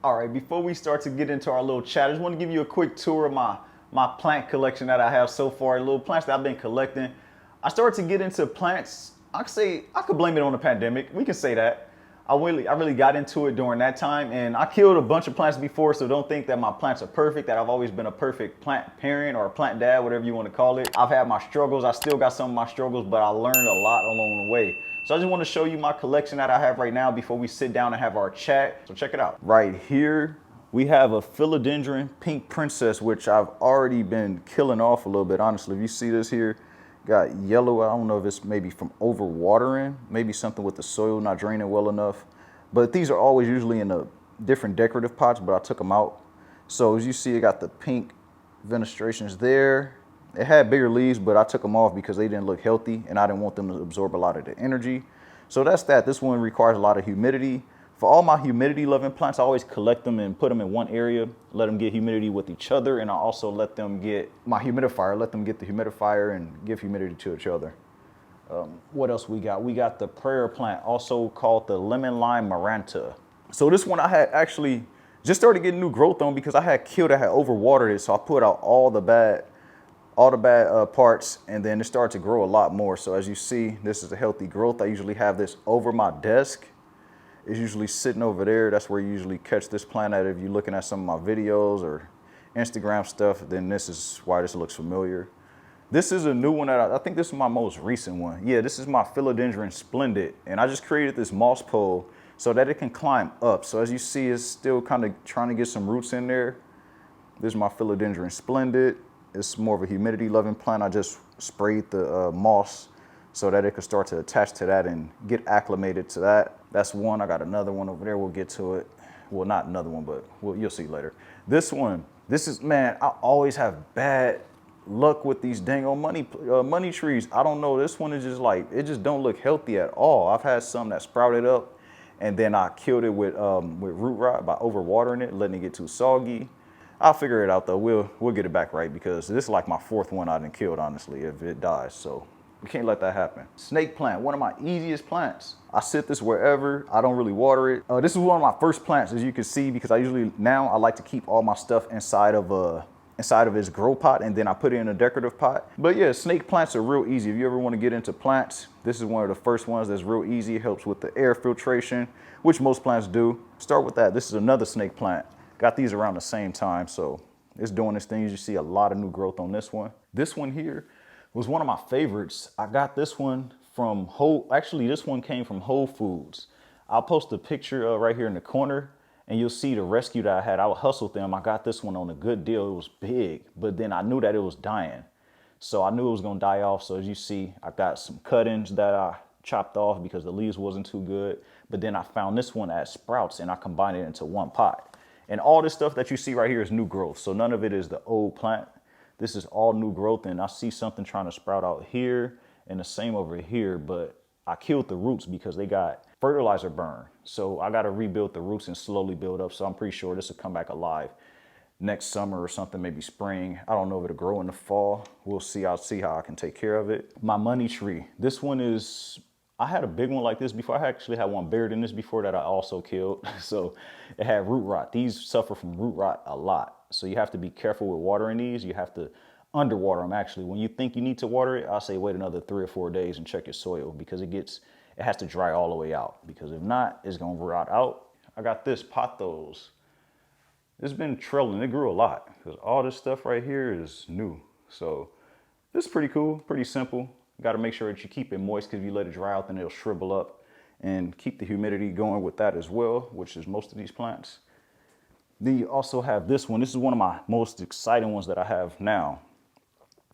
All right, before we start to get into our little chat, I just want to give you a quick tour of my plant collection that I have so far, little plants that I've been collecting. I started to get into plants. I could blame it on the pandemic. We can say that. I really got into it during that time, and I killed a bunch of plants before, so don't think that my plants are perfect, that I've always been a perfect plant parent or a plant dad, whatever you want to call it. I've had my struggles. I still got some of my struggles, but I learned a lot along the way. So I just want to show you my collection that I have right now before we sit down and have our chat. So check it out. Right here, we have a philodendron pink princess, which I've already been killing off a little bit, honestly. If you see this here, got yellow. I don't know if it's maybe from overwatering, maybe something with the soil not draining well enough. But these are always usually in a different decorative pots, but I took them out. So as you see, it got the pink fenestrations there. It had bigger leaves, but I took them off because they didn't look healthy and I didn't want them to absorb a lot of the energy. So that's that. This one requires a lot of humidity. For all my humidity loving plants, I always collect them and put them in one area, let them get humidity with each other, and I also let them get my humidifier, let them get the humidifier and give humidity to each other. What else we got? We got the prayer plant, also called the lemon lime maranta. So this one I had actually just started getting new growth on because I had overwatered it, so I put out all the bad parts, and then it started to grow a lot more. So as you see, this is a healthy growth. I usually have this over my desk. It's usually sitting over there. That's where you usually catch this plant at. If you're looking at some of my videos or Instagram stuff, then this is why this looks familiar. This is a new one that I think this is my most recent one. Yeah, this is my philodendron splendid. And I just created this moss pole so that it can climb up. So as you see, it's still kind of trying to get some roots in there. This is my philodendron splendid. It's more of a humidity loving plant. I just sprayed the moss so that it could start to attach to that and get acclimated to that. That's one. I got another one over there. We'll get to it. Well, not another one, but you'll see later. This one, man, I always have bad luck with these dang old money trees. I don't know. This one is just like, it just don't look healthy at all. I've had some that sprouted up and then I killed it with root rot by overwatering it, letting it get too soggy. I'll figure it out though. We'll get it back right because this is like my fourth one I done killed, honestly, if it dies. So we can't let that happen. Snake plant, one of my easiest plants. I sit this wherever. I don't really water it. This is one of my first plants, as you can see, because I like to keep all my stuff inside of its grow pot, and then I put it in a decorative pot. But yeah, snake plants are real easy. If you ever want to get into plants, this is one of the first ones that's real easy. It helps with the air filtration, which most plants do. Start with that. This is another snake plant. Got these around the same time, so it's doing its thing. You see a lot of new growth on this one. This one here was one of my favorites. I got this one from this one came from Whole Foods. I'll post a picture right here in the corner and you'll see the rescue that I had. I hustled them. I got this one on a good deal. It was big, but then I knew that it was dying. So I knew it was gonna die off. So as you see, I got some cuttings that I chopped off because the leaves wasn't too good. But then I found this one at Sprouts and I combined it into one pot. And all this stuff that you see right here is new growth. So none of it is the old plant. This is all new growth. And I see something trying to sprout out here and the same over here. But I killed the roots because they got fertilizer burn. So I got to rebuild the roots and slowly build up. So I'm pretty sure this will come back alive next summer or something, maybe spring. I don't know if it'll grow in the fall. We'll see. I'll see how I can take care of it. My money tree. This one is, I had a big one like this before. I actually had one bigger than this before that I also killed. So it had root rot. These suffer from root rot a lot. So you have to be careful with watering these. You have to underwater them actually. When you think you need to water it, I say wait another 3 or 4 days and check your soil because it has to dry all the way out because if not, it's gonna rot out. I got this pothos. It's been trailing. It grew a lot because all this stuff right here is new. So this is pretty cool, pretty simple. Got to make sure that you keep it moist because if you let it dry out, then it'll shrivel up, and keep the humidity going with that as well, which is most of these plants. Then you also have this one. This is one of my most exciting ones that I have now,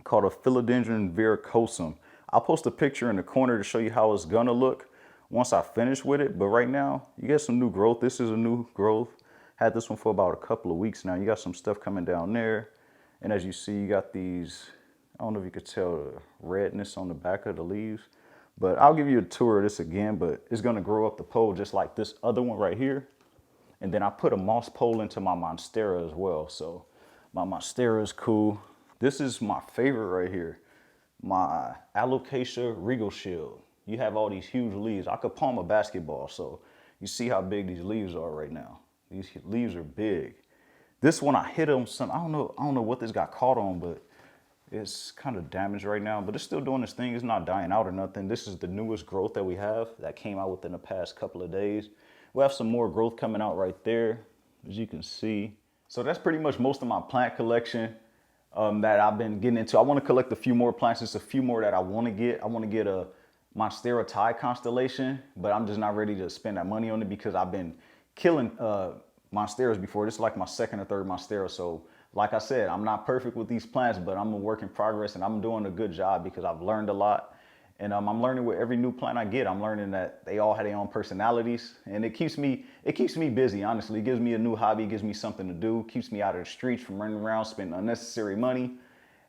called a philodendron verrucosum. I'll post a picture in the corner to show you how it's gonna look once I finish with it. But right now, you get some new growth. This is a new growth. Had this one for about a couple of weeks now. You got some stuff coming down there. And as you see, you got these, I don't know if you could tell the redness on the back of the leaves, but I'll give you a tour of this again, but it's gonna grow up the pole just like this other one right here. And then I put a moss pole into my monstera as well. So my monstera is cool. This is my favorite right here, my alocasia regal shield. You have all these huge leaves. I could palm a basketball, so you see how big these leaves are right now. These leaves are big. This one I hit them some, I don't know what this got caught on, but it's kind of damaged right now, but it's still doing its thing. It's not dying out or nothing. This is the newest growth that we have that came out within the past couple of days. We have some more growth coming out right there, as you can see. So that's pretty much most of my plant collection that I've been getting into. I want to collect a few more plants. There's a few more that I want to get. I want to get a Monstera Thai constellation, but I'm just not ready to spend that money on it because I've been killing Monsteras before. This is like my second or third Monstera. So like I said, I'm not perfect with these plants, but I'm a work in progress and I'm doing a good job because I've learned a lot. And I'm learning with every new plant I get. I'm learning that they all have their own personalities, and it keeps me busy, honestly. It gives me a new hobby, it gives me something to do, keeps me out of the streets from running around, spending unnecessary money.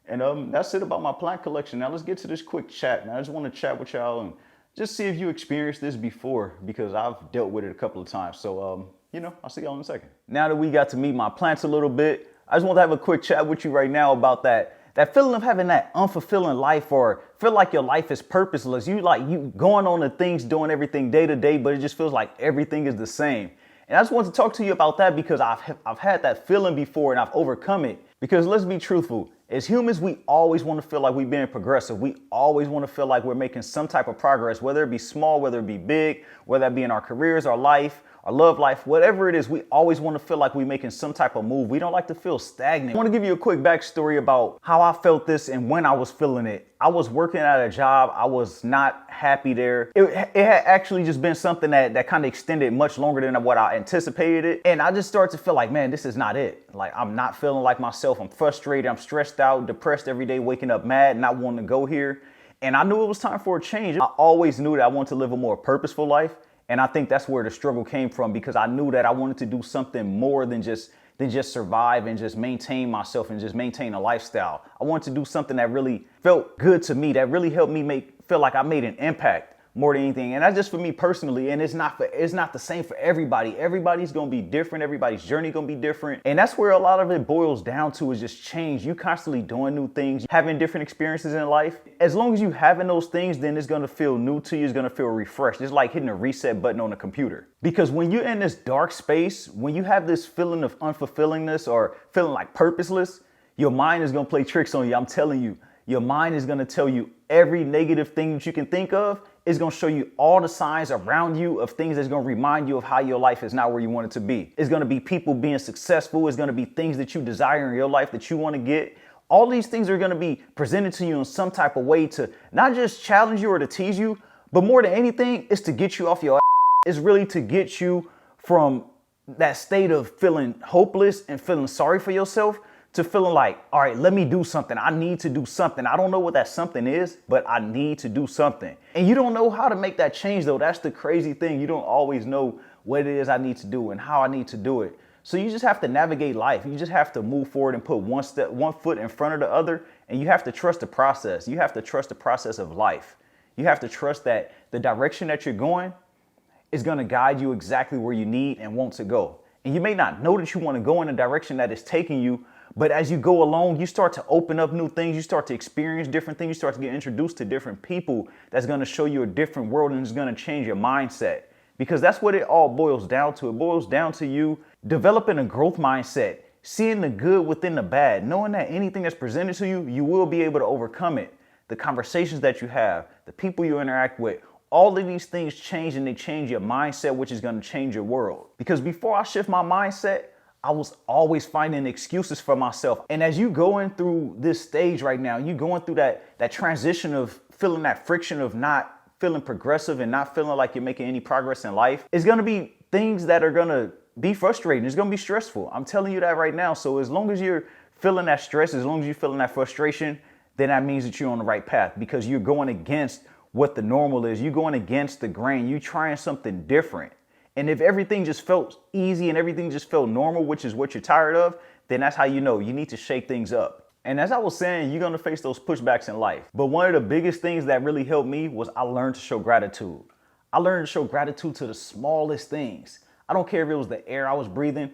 And that's it about my plant collection. Now let's get to this quick chat. Now I just want to chat with y'all and just see if you experienced this before, because I've dealt with it a couple of times. So, I'll see y'all in a second. Now that we got to meet my plants a little bit, I just want to have a quick chat with you right now about that feeling of having that unfulfilling life, or feel like your life is purposeless. You going on the things, doing everything day to day, but it just feels like everything is the same. And I just want to talk to you about that because I've had that feeling before and I've overcome it. Because let's be truthful, as humans, we always want to feel like we're being progressive. We always want to feel like we're making some type of progress, whether it be small, whether it be big, whether that be in our careers, our life, our love life, whatever it is, we always want to feel like we're making some type of move. We don't like to feel stagnant. I want to give you a quick backstory about how I felt this and when I was feeling it. I was working at a job. I was not happy there. It had actually just been something that kind of extended much longer than what I anticipated it. And I just started to feel like, man, this is not it. Like, I'm not feeling like myself. I'm frustrated. I'm stressed out, depressed every day, waking up mad, not wanting to go here. And I knew it was time for a change. I always knew that I wanted to live a more purposeful life. And I think that's where the struggle came from, because I knew that I wanted to do something more than just survive and just maintain myself and just maintain a lifestyle. I wanted to do something that really felt good to me, that really helped me feel like I made an impact more than anything. And that's just for me personally. And it's not the same for everybody. Everybody's going to be different. Everybody's journey going to be different. And that's where a lot of it boils down to, is just change. You constantly doing new things, having different experiences in life. As long as you having those things, then it's going to feel new to you. It's going to feel refreshed. It's like hitting a reset button on a computer. Because when you're in this dark space, when you have this feeling of unfulfillingness or feeling like purposeless, your mind is going to play tricks on you. I'm telling you, your mind is going to tell you every negative thing that you can think of. Is going to show you all the signs around you of things that's going to remind you of how your life is not where you want it to be. It's going to be people being successful. It's going to be things that you desire in your life that you want to get. All these things are going to be presented to you in some type of way to not just challenge you or to tease you, but more than anything, it's to get you off your ass. It's really to get you from that state of feeling hopeless and feeling sorry for yourself to feeling like, all right, let me do something. I need to do something. I don't know what that something is, but I need to do something. And you don't know how to make that change, though. That's the crazy thing. You don't always know what it is I need to do and how I need to do it. So you just have to navigate life. You just have to move forward and put one foot in front of the other. And you have to trust the process. You have to trust the process of life. You have to trust that the direction that you're going is going to guide you exactly where you need and want to go. And you may not know that you want to go in the direction that it's taking you, but as you go along, you start to open up new things. You start to experience different things. You start to get introduced to different people that's going to show you a different world and it's going to change your mindset. Because that's what it all boils down to. It boils down to you developing a growth mindset, seeing the good within the bad, knowing that anything that's presented to you, you will be able to overcome it. The conversations that you have, the people you interact with, all of these things change, and they change your mindset, which is going to change your world. Because before I shift my mindset, I was always finding excuses for myself. And as you going through this stage right now, you going through that transition of feeling that friction of not feeling progressive and not feeling like you're making any progress in life, it's going to be things that are going to be frustrating. It's going to be stressful. I'm telling you that right now. So as long as you're feeling that stress, as long as you're feeling that frustration, then that means that you're on the right path, because you're going against what the normal is. You're going against the grain. You're trying something different. And if everything just felt easy and everything just felt normal, which is what you're tired of, then that's how you know you need to shake things up. And as I was saying, you're going to face those pushbacks in life. But one of the biggest things that really helped me was I learned to show gratitude. I learned to show gratitude to the smallest things. I don't care if it was the air I was breathing.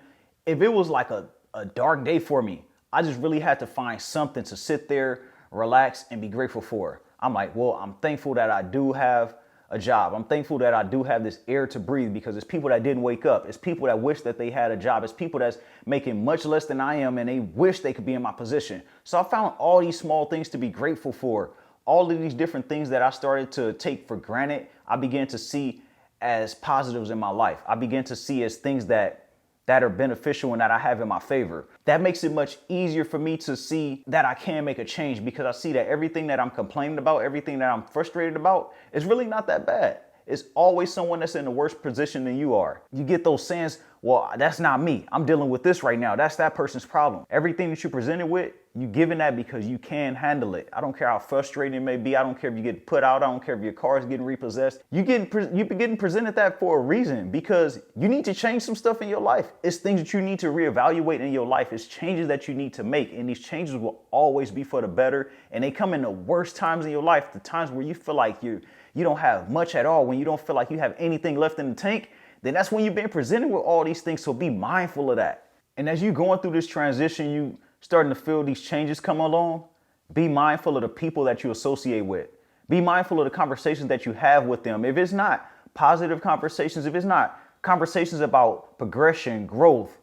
If it was like a dark day for me, I just really had to find something to sit there, relax, and be grateful for. I'm like, well, I'm thankful that I do have a job. I'm thankful that I do have this air to breathe because it's people that didn't wake up. It's people that wish that they had a job. It's people that's making much less than I am and they wish they could be in my position. So I found all these small things to be grateful for. All of these different things that I started to take for granted, I began to see as positives in my life. I began to see as things that are beneficial and that I have in my favor. That makes it much easier for me to see that I can make a change because I see that everything that I'm complaining about, everything that I'm frustrated about is really not that bad. It's always someone that's in a worse position than you are. You get those sayings, well, that's not me. I'm dealing with this right now. That's that person's problem. Everything that you presented with, you giving that because you can handle it. I don't care how frustrating it may be. I don't care if you get put out. I don't care if your car is getting repossessed. You've been getting presented that for a reason because you need to change some stuff in your life. It's things that you need to reevaluate in your life. It's changes that you need to make. And these changes will always be for the better. And they come in the worst times in your life, the times where you feel like you don't have much at all, when you don't feel like you have anything left in the tank, then that's when you've been presented with all these things. So be mindful of that. And as you're going through this transition, you starting to feel these changes come along, be mindful of the people that you associate with. Be mindful of the conversations that you have with them. If it's not positive conversations, if it's not conversations about progression, growth,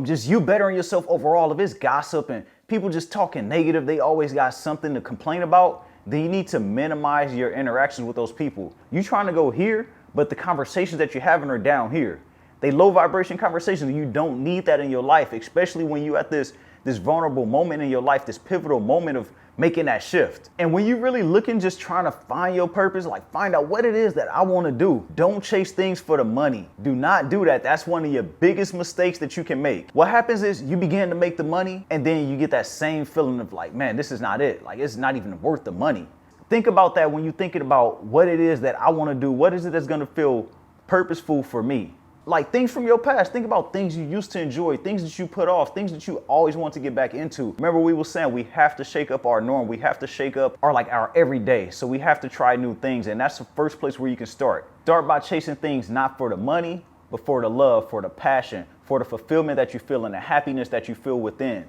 just you bettering yourself overall, if it's gossip and people just talking negative, they always got something to complain about, then you need to minimize your interactions with those people. You trying to go here, but the conversations that you're having are down here. They low vibration conversations. You don't need that in your life, especially when you're at this vulnerable moment in your life, this pivotal moment of making that shift. And when you're really looking, just trying to find your purpose, like find out what it is that I want to do. Don't chase things for the money. Do not do that. That's one of your biggest mistakes that you can make. What happens is you begin to make the money and then you get that same feeling of like, man, this is not it. Like it's not even worth the money. Think about that when you're thinking about what it is that I want to do. What is it that's going to feel purposeful for me? Like things from your past. Think about things you used to enjoy, things that you put off, things that you always want to get back into. Remember, we were saying we have to shake up our norm. We have to shake up our everyday. So we have to try new things. And that's the first place where you can start. Start by chasing things not for the money, but for the love, for the passion, for the fulfillment that you feel and the happiness that you feel within.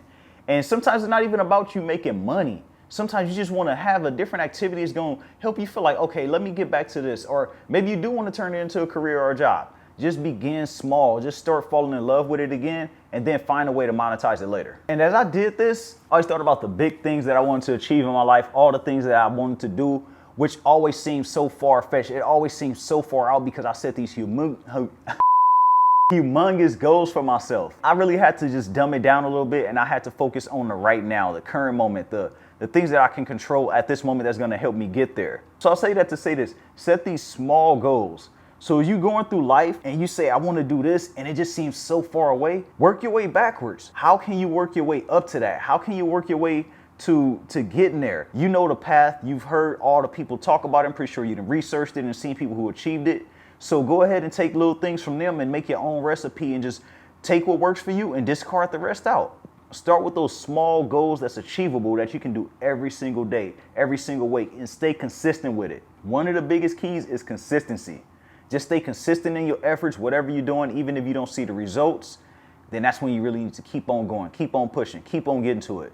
And sometimes it's not even about you making money. Sometimes you just want to have a different activity that's going to help you feel like, okay, let me get back to this. Or maybe you do want to turn it into a career or a job. Just begin small. Just start falling in love with it again and then find a way to monetize it later. And as I did this, I always thought about the big things that I wanted to achieve in my life, all the things that I wanted to do, which always seemed so far-fetched. It always seemed so far out because I set these humongous goals for myself. I really had to just dumb it down a little bit and I had to focus on the right now, the current moment, the things that I can control at this moment that's going to help me get there. So I'll say that to say this, set these small goals. So as you're going through life and you say, I want to do this, and it just seems so far away, work your way backwards. How can you work your way up to that? How can you work your way to getting there? You know the path. You've heard all the people talk about it. I'm pretty sure you've researched it and seen people who achieved it. So go ahead and take little things from them and make your own recipe and just take what works for you and discard the rest out. Start with those small goals that's achievable that you can do every single day, every single week, and stay consistent with it. One of the biggest keys is consistency. Just stay consistent in your efforts, whatever you're doing, even if you don't see the results, then that's when you really need to keep on going, keep on pushing, keep on getting to it.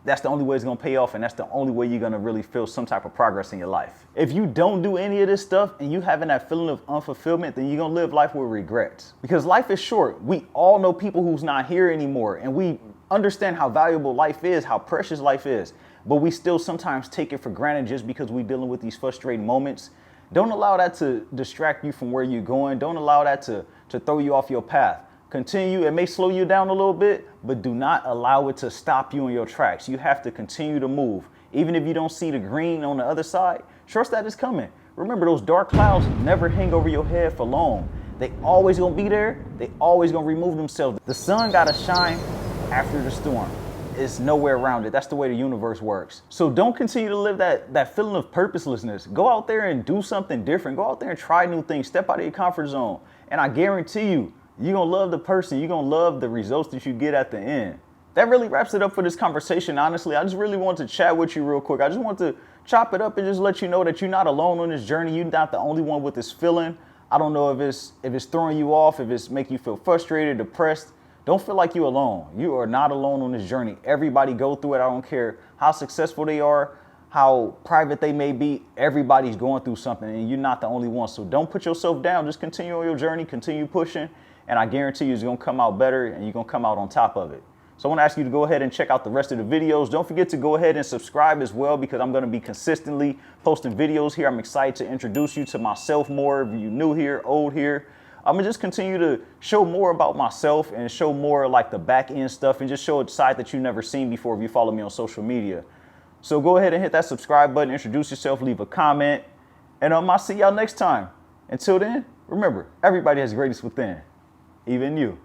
That's the only way it's going to pay off, and that's the only way you're going to really feel some type of progress in your life. If you don't do any of this stuff and you having that feeling of unfulfillment, then you're going to live life with regrets. Because life is short. We all know people who's not here anymore, and we understand how valuable life is, how precious life is, but we still sometimes take it for granted just because we're dealing with these frustrating moments. Don't allow that to distract you from where you're going. Don't allow that to throw you off your path. Continue. It may slow you down a little bit, but do not allow it to stop you in your tracks. You have to continue to move. Even if you don't see the green on the other side, trust that it's coming. Remember, those dark clouds never hang over your head for long. They always gonna be there. They always gonna remove themselves. The sun gotta shine after the storm. It's nowhere around it. That's the way the universe works. So don't continue to live that feeling of purposelessness. Go out there and do something different. Go out there and try new things. Step out of your comfort zone. And I guarantee you, you're going to love the person. You're going to love the results that you get at the end. That really wraps it up for this conversation. Honestly, I just really wanted to chat with you real quick. I just want to chop it up and just let you know that you're not alone on this journey. You're not the only one with this feeling. I don't know if it's throwing you off, if it's making you feel frustrated, depressed. Don't feel like you're alone. You are not alone on this journey. Everybody go through it. I don't care how successful they are, how private they may be, everybody's going through something and you're not the only one. So don't put yourself down. Just continue on your journey, continue pushing, and I guarantee you it's going to come out better and you're going to come out on top of it. So I want to ask you to go ahead and check out the rest of the videos. Don't forget to go ahead and subscribe as well, because I'm going to be consistently posting videos here. I'm excited to introduce you to myself more. If you're new here, old here, I'm going to just continue to show more about myself and show more like the back end stuff and just show a side that you've never seen before if you follow me on social media. So go ahead and hit that subscribe button, introduce yourself, leave a comment, and I'll see y'all next time. Until then, remember, everybody has greatness within, even you.